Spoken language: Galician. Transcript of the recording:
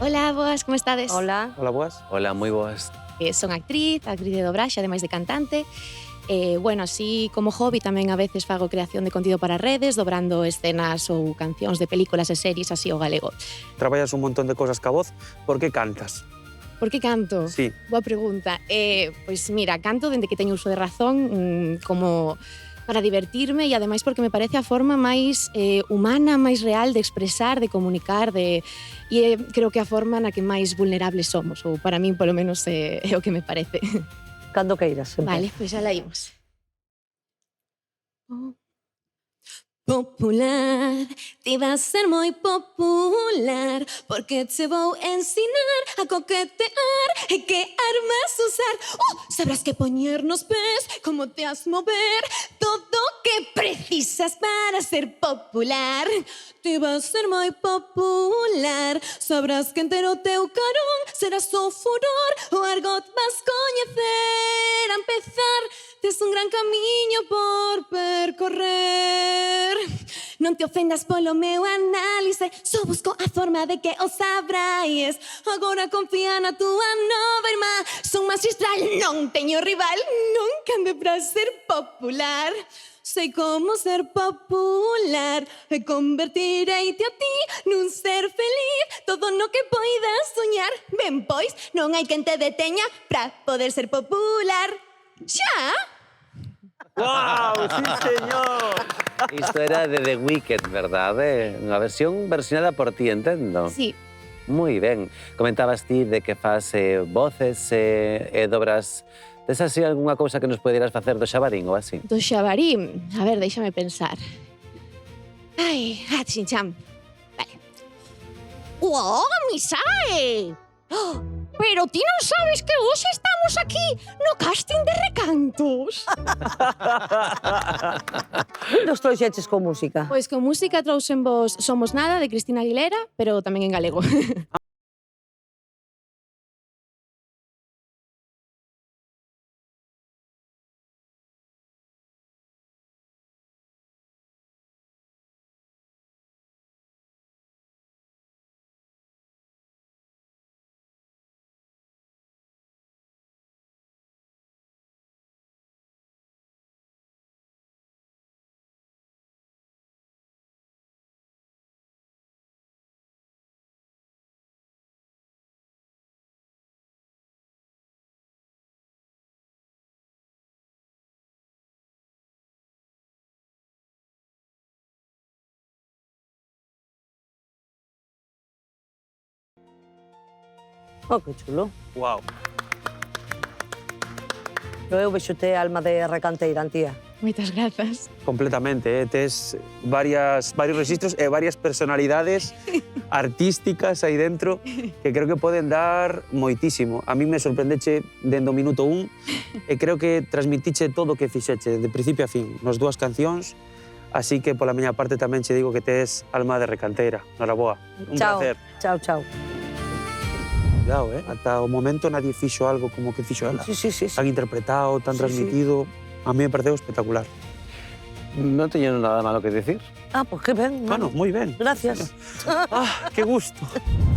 Hola, boas, como estades? Hola. Hola, boas. Hola, moi boas. Son actriz de dobraxe, ademais de cantante. Bueno, así como hobby tamén a veces fago creación de contido para redes, dobrando escenas ou cancións de películas e series así ao galego. Traballas un montón de cosas ca voz, por que cantas? Por que canto? Sí. Boa pregunta. Pois mira, canto dende que teño uso de razón, como para divertirme e ademais porque me parece a forma máis humana, máis real de expresar, de comunicar, creo que a forma na que máis vulnerables somos, ou para min polo menos é o que me parece. Cando queiras. Vale, pois xa la imos. Popular, ti vas ser moi popular, porque te vou ensinar a coquetear e que armas usar. Sabrás que poñer nos pés, como te has mover, todo o que precisas para ser popular. Ti vas ser moi popular, sabrás que entero teu carón serás o furor, o argot vas coñecer. A empezar, tes un gran camiño por percorrer. Non te ofendas polo meu análise, só busco a forma de que o sabrais. Agora confía na túa nova irmá, son magistral, non teño rival, nunca ande para ser popular. Sei como ser popular e convertireite a ti nun ser feliz, todo no que poidas soñar. Ben, pois, non hai quen te deteña para poder ser popular. Xa? ¡Guau! ¡Sí, señor! Isto era de The Weeknd, verdade? Unha versión versionada por ti, entendo. Sí. Moi ben. Comentabas ti de que fas voces e dobras. Tes así algunha cousa que nos poderías facer do xabarín ou así? Do xabarín, a ver, déixame pensar. Ai, chincham. Vale. ¡Oh, Misae! Oh, pero ti non sabes que hoxe estamos aquí no casting de Recantos. Nos trouxeches con música. Pois con música trouxen vos Somos Nada, de Cristina Aguilera, pero tamén en galego. Oh, que chulo. ¡Guau! Eu vexote alma de recanteira, Antía. Moitas grazas. Completamente, tes varios registros e varias personalidades artísticas aí dentro que creo que poden dar moitísimo. A mí me sorprendeche dende o minuto 1 e creo que transmitiche todo o que fixeche, de principio a fin, nos dúas cancións. Así que, pola miña parte, tamén che digo que tes alma de recanteira. Noraboa. Un Chao. placer. Chao, chao. Cuidado, ata o momento nadie fixo algo como que fixo ela. Sí. Tan interpretado, tan Sí, transmitido. A mí me pareceu espectacular. Non teño nada malo que dicir. Ah, pues que ben. Bueno, moi ben. Gracias. Ah, que gusto.